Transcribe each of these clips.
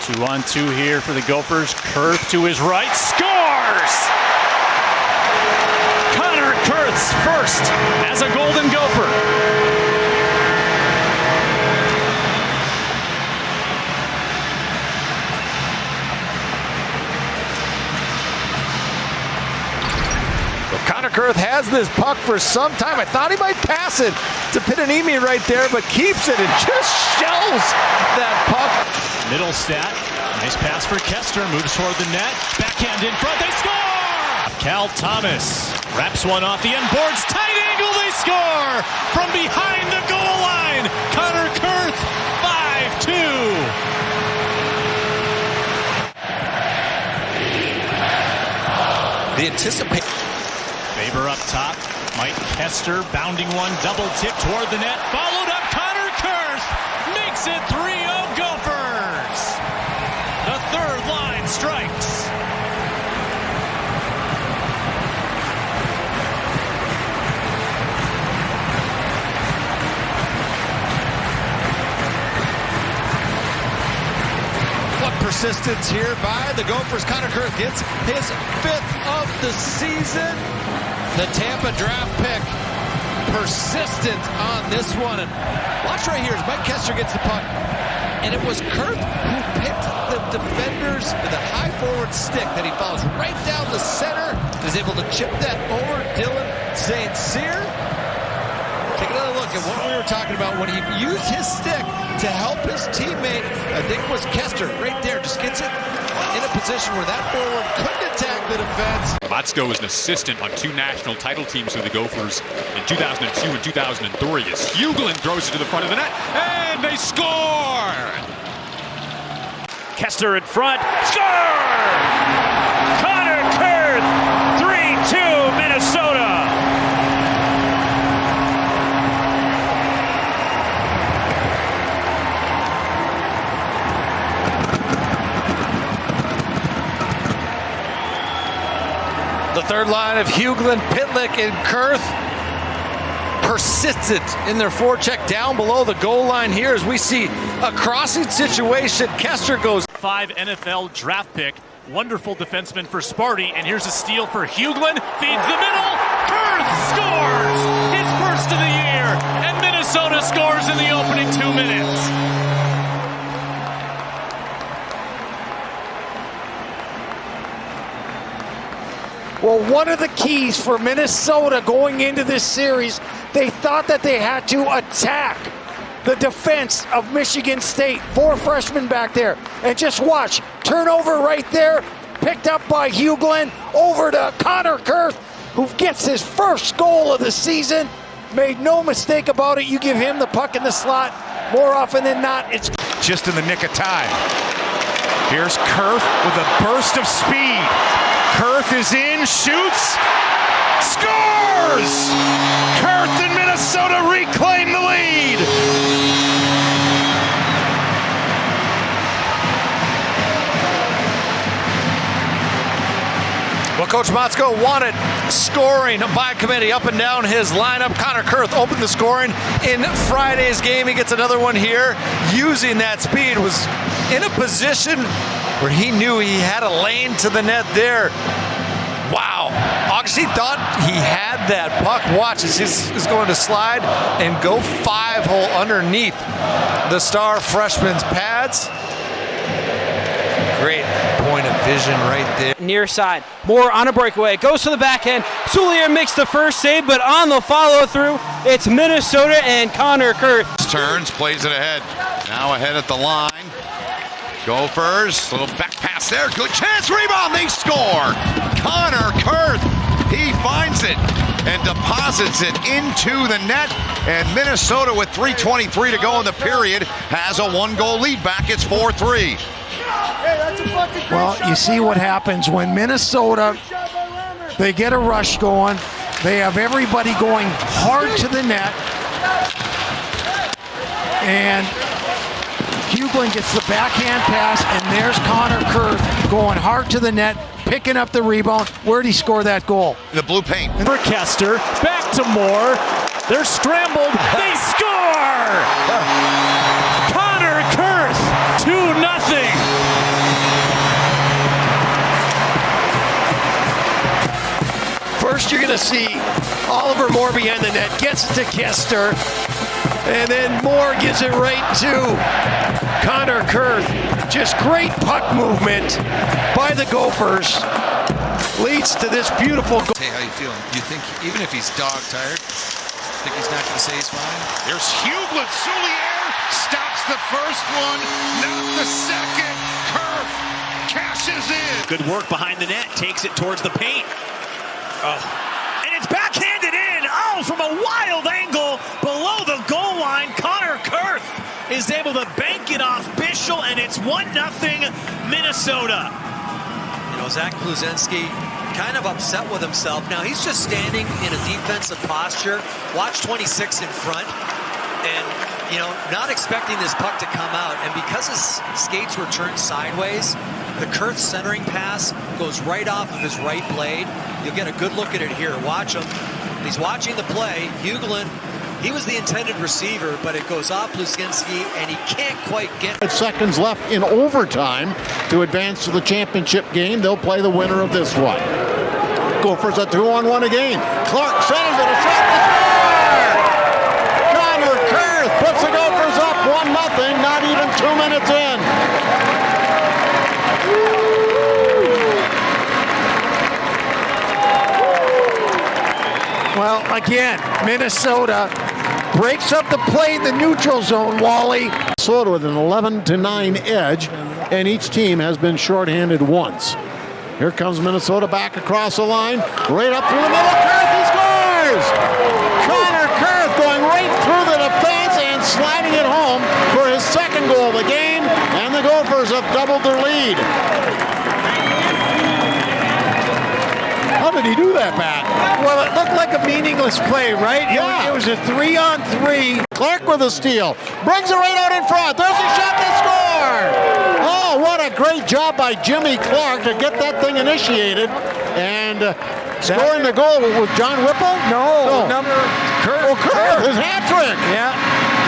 2-on-2 here for the Gophers. Kurth to his right, scores! Kurth's first as a Golden Gopher. Kurth has this puck for some time. I thought he might pass it to Pittanimi right there, but keeps it and just shells that puck. Middlestat, nice pass for Kester, moves toward the net, backhand in front, they score! Cal Thomas wraps one off the end boards, tight angle, they score! From behind the goal line, Kurth, 5-2. The anticipation. Faber up top, Mike Kester bounding one, double tip toward the net, followed up, Kurth makes it 3-0 Gophers. The third line strikes. What persistence here by the Gophers. Kurth gets his 5th of the season. The Tampa draft pick persistent on this one. And watch right here as Mike Kester gets the puck. And it was Kurth who picked the defenders with a high forward stick that he follows right down the center. Is able to chip that over Dylan St. Cyr. Take another look at what we were talking about when he used his stick to help his teammate. I think it was Kester right there. Just gets it in a position where that forward couldn't attack the defense. Matsko was an assistant on 2 national title teams for the Gophers in 2002 and 2003 as Hughlin throws it to the front of the net, and they score! Kester in front, score! Kurth, 3-2 Minnesota! The third line of Hughlin, Pitlick, and Kurth persistent in their forecheck down below the goal line here as we see a crossing situation. Kester goes 5 NFL draft pick, wonderful defenseman for Sparty, and here's a steal for Hughlin, feeds the middle, Kurth scores his first of the year, and Minnesota scores in the opening 2 minutes. Well, one of the keys for Minnesota going into this series, they thought that they had to attack the defense of Michigan State. 4 freshmen back there. And just watch, turnover right there, picked up by Hughlin, over to Kurth, who gets his first goal of the season. Made no mistake about it, you give him the puck in the slot, more often than not, it's just in the nick of time. Here's Kurth with a burst of speed. Kurth is in, shoots, scores! Kurth and Minnesota reclaim the lead. Well, Coach Matsko wanted scoring by committee up and down his lineup. Kurth opened the scoring in Friday's game. He gets another one here. Using that speed, was in a position where he knew he had a lane to the net there. Wow. Augustine thought he had that puck. Watch as this is going to slide and go 5-hole underneath the star freshman's pads. Great point of vision right there. Near side, Moore on a breakaway, goes to the backhand. Soulier makes the first save, but on the follow through, it's Minnesota and Kurth. Turns, plays it ahead. Now ahead at the line. Gophers, little back pass there, good chance, rebound, they score! Kurth, he finds it and deposits it into the net, and Minnesota with 3:23 to go in the period has a 1-goal lead back, it's 4-3. well, you see what happens when Minnesota, they get a rush going, they have everybody going hard to the net, and Hughlin gets the backhand pass, and there's Kurth going hard to the net, picking up the rebound. Where'd he score that goal? The blue paint. For Kester, back to Moore. They're scrambled. They score! Kurth, 2-0. you're going to see Oliver Moore behind the net, gets it to Kester, and then Moore gives it right to Connor Kurth. Just great puck movement by the Gophers. Leads to this beautiful goal. Hey, how you feeling? You think even if he's dog tired, think he's not going to say he's fine? There's Hughlin. Soulier stops the first one, not the second. Kurth cashes in. Good work behind the net. Takes it towards the paint. And it's backhanded in. Oh, from a wild angle below the goal line. Connor Kurth is able to bank it off Bischel, and it's 1-0 Minnesota. You know, Zach Kluzinski kind of upset with himself. Now he's just standing in a defensive posture. Watch 26 in front. And, you know, not expecting this puck to come out. And because his skates were turned sideways, the Kurth centering pass goes right off of his right blade. You'll get a good look at it here. Watch him. He's watching the play. Hughlin, he was the intended receiver, but it goes off Kluzinski, and he can't quite get it. Seconds left in overtime to advance to the championship game. They'll play the winner of this one. Gophers a 2-on-1 again. Clark centers it, a shot to score! Connor Kurth puts the Gophers up 1-0, not even 2 minutes in. Well, again, Minnesota breaks up the play in the neutral zone, Wally. Minnesota with an 11-9 edge, and each team has been shorthanded once. Here comes Minnesota back across the line, right up through the middle. Kurth, he scores! Connor Kurth going right through the defense and sliding it home for his second goal of the game, and the Gophers have doubled their lead. How did he do that, Pat? Well, it looked like a meaningless play, right? Yeah. It was a 3-on-3. Clark with a steal. Brings it right out in front. There's a shot to score! Oh, what a great job by Jimmy Clark to get that thing initiated. And scoring the goal with John Whipple? No. Number Kurth. Oh, Kurth, his hat trick. Yeah.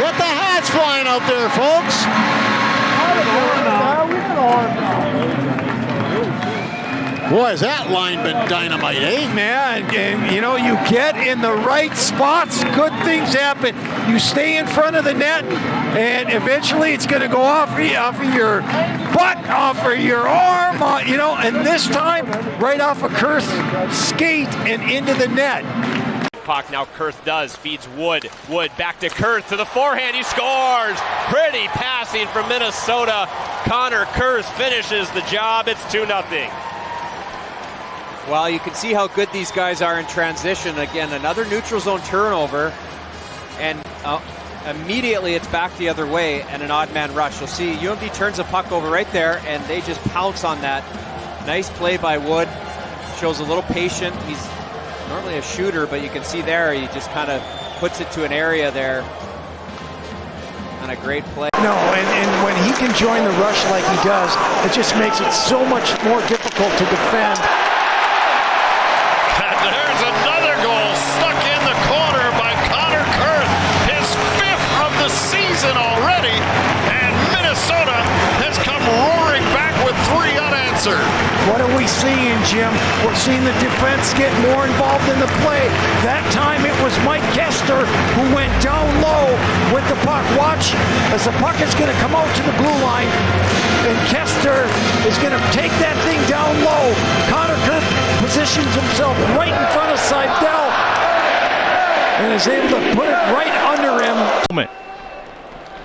Get the hats flying out there, folks. Boy, has that line been dynamite, eh? Man, and you know, you get in the right spots, good things happen. You stay in front of the net, and eventually it's going to go off of your butt, off of your arm, you know, and this time, right off of Kurth's skate and into the net. Puck now Kurth does, feeds Wood. Wood back to Kurth to the forehand, he scores! Pretty passing from Minnesota. Connor Kurth finishes the job, it's 2-0. Well, you can see how good these guys are in transition. Again, another neutral zone turnover, and immediately it's back the other way and an odd man rush. You'll see UMD turns the puck over right there, and they just pounce on that. Nice play by Wood. Shows a little patient. He's normally a shooter, but you can see there he just kind of puts it to an area there. And a great play. No, and when he can join the rush like he does, it just makes it so much more difficult to defend. There's another goal stuck in the corner by Connor Kurth, his 5th of the season already, and Minnesota has come roaring back with 3 unanswered. What are we seeing, Jim? We're seeing the defense get more involved in the play. That time it was Mike Kester who went down low with the puck. Watch as the puck is going to come out to the blue line, and Kester is going to take that thing down low. Connor Kurth positions himself right in front of Seidel and is able to put it right under him.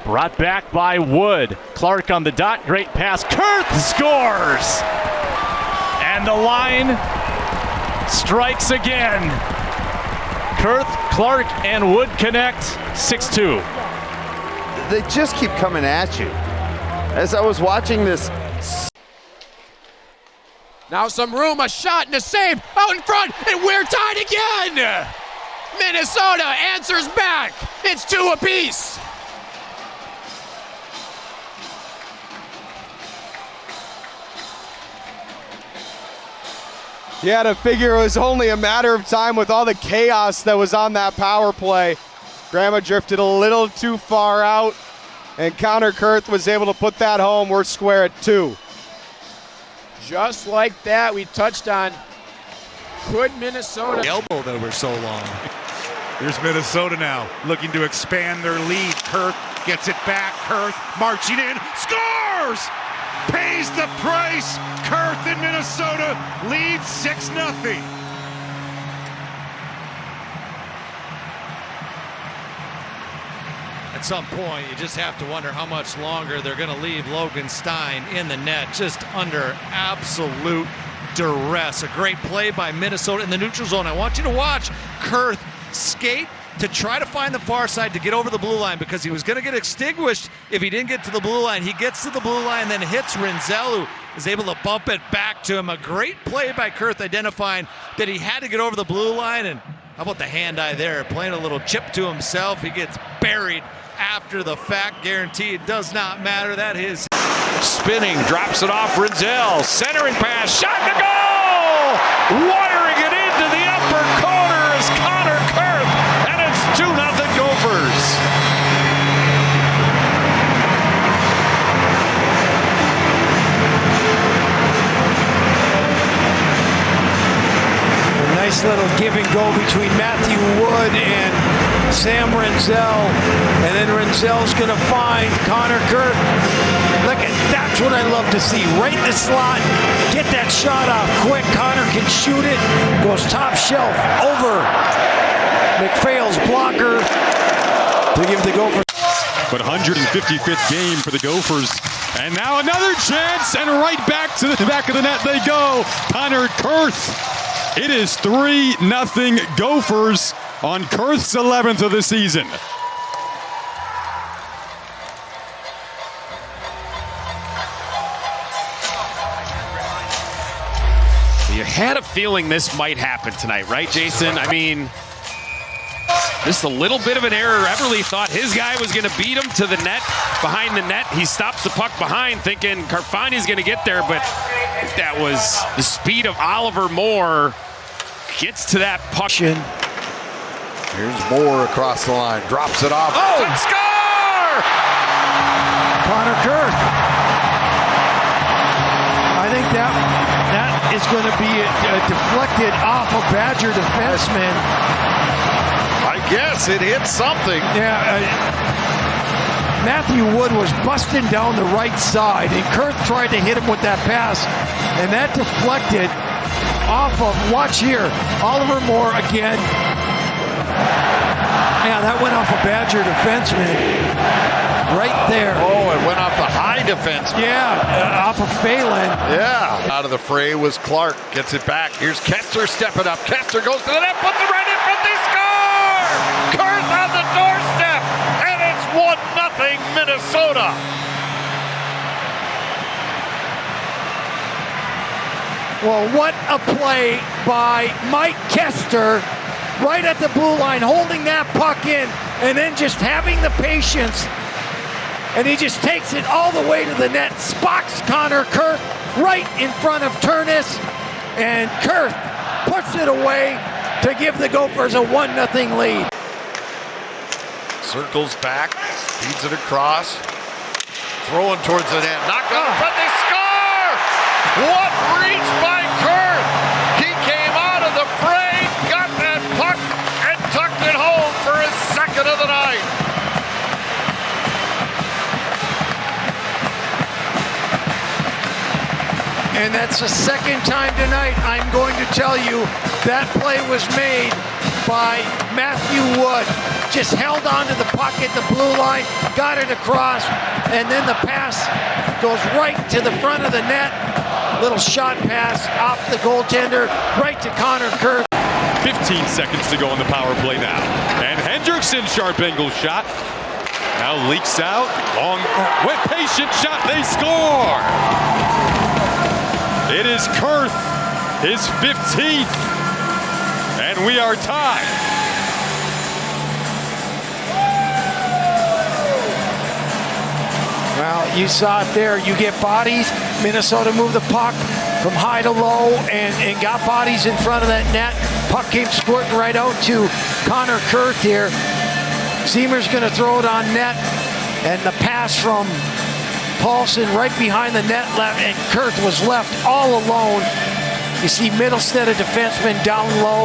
Brought back by Wood. Clark on the dot. Great pass. Kurth scores! And the line strikes again. Kurth, Clark, and Wood connect. 6-2. They just keep coming at you. As I was watching this. Now some room, a shot and a save out in front, and we're tied again! Minnesota answers back. It's 2 apiece. You had to figure it was only a matter of time with all the chaos that was on that power play. Grandma drifted a little too far out, and Connor Kurth was able to put that home. We're square at 2. Just like that, we touched on Could Minnesota elbowed over so long? Here's Minnesota now, looking to expand their lead. Kurth gets it back. Kurth marching in, scores! Pays the price. Kurth in Minnesota leads 6-0. At some point, you just have to wonder how much longer they're going to leave Logan Stein in the net, just under absolute duress. A great play by Minnesota in the neutral zone. I want you to watch Kurth skate to try to find the far side to get over the blue line, because he was going to get extinguished if he didn't get to the blue line. He gets to the blue line, then hits Rinzel, who is able to bump it back to him. A great play by Kurth, identifying that he had to get over the blue line. And how about the hand-eye there, playing a little chip to himself. He gets buried after the fact. Guaranteed, does not matter. That is Spinning, drops it off Rinzel. Centering pass, shot to goal! Wiring it into the upper corner is Connor Kurth, and it's 2-0 Gophers. A nice little give and go between Matthew Wood and Sam Rinzel, and then Rinzel's going to find Connor Kurth. Look at, that's what I love to see. Right in the slot, get that shot off quick. Connor can shoot it, goes top shelf over McPhail's blocker to give the Gophers. But 155th game for the Gophers. And now another chance, and right back to the back of the net they go. Connor Kurth. It is 3-0 Gophers on Kurth's 11th of the season. You had a feeling this might happen tonight, right, Jason? I mean, just a little bit of an error. Everly thought his guy was going to beat him to the net, behind the net. He stops the puck behind, thinking Carfani's going to get there, but that was the speed of Oliver Moore. Gets to that puck. Here's Moore across the line, drops it off. Oh, score! Connor Kurth. I think that is going to be deflected off a Badger defenseman. I guess it hit something. Yeah, Matthew Wood was busting down the right side, and Kurth tried to hit him with that pass, and that deflected off of, watch here, Oliver Moore again. Yeah, that went off a Badger defenseman right there. Oh, it went off the high defense. Yeah, off of Phelan. Yeah. Out of the fray was Clark. Gets it back. Here's Kester stepping up. Kester goes to the net, puts it right in front. They score! Kurth on the doorstep, and it's 1-0 Minnesota. Well, what a play by Mike Kester right at the blue line, holding that puck in, and then just having the patience. And he just takes it all the way to the net, spots Connor Kurth right in front of Turnus, and Kurth puts it away to give the Gophers a 1-0 lead. Circles back, feeds it across, throwing towards the net, knocked out in front, they score! What reach by Kurth! He came out of the fray, got that puck, and tucked it home for his second of the night. And that's the second time tonight I'm going to tell you that play was made by Matthew Wood. Just held onto the puck at the blue line, got it across, and then the pass goes right to the front of the net. Little shot pass off the goaltender, right to Connor Kurth. 15 seconds to go on the power play now. And Hendrickson, sharp angle shot. Now leaks out. Long, with patient shot, they score! It is Kurth, his 15th, and we are tied. Well, you saw it there. You get bodies. Minnesota moved the puck from high to low and got bodies in front of that net. Puck came squirting right out to Connor Kurth here. Zemer's going to throw it on net, and the pass from Paulson right behind the net left, and Kurth was left all alone. You see Middlestead, a defenseman, down low.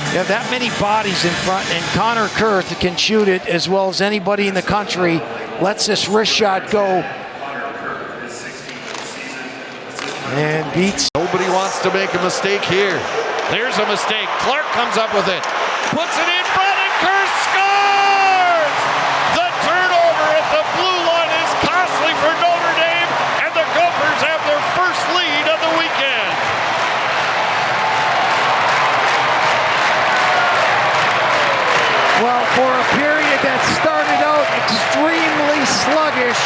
You have that many bodies in front, and Connor Kurth can shoot it as well as anybody in the country. Lets this wrist shot go. And beats. Nobody wants to make a mistake here. There's a mistake. Clark comes up with it. Puts it in front, and Kurth scores! The turnover at the blue line is costly for Notre Dame, and the Gophers have their first lead of the weekend. Well, for a period that started out extremely sluggish,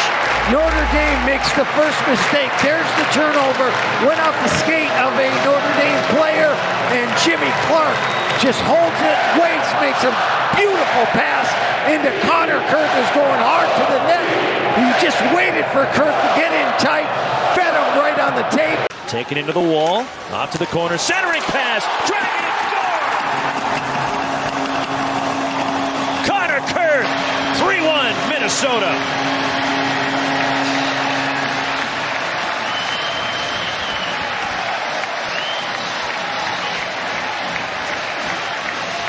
Notre Dame makes the first mistake. There's the turnover. Went off the skate of a Notre Dame player, and Jimmy Clark just holds it, waits, makes a beautiful pass into Connor Kurth, is going hard to the net. He just waited for Kurth to get in tight, fed him right on the tape. Taken into the wall, off to the corner, centering pass, dragging it, score! Connor Kurth, 3-1 Minnesota.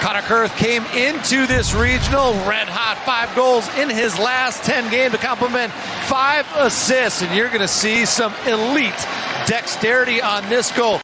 Connor Kurth came into this regional red hot, 5 goals in his last 10 games to complement 5 assists, and you're going to see some elite dexterity on this goal.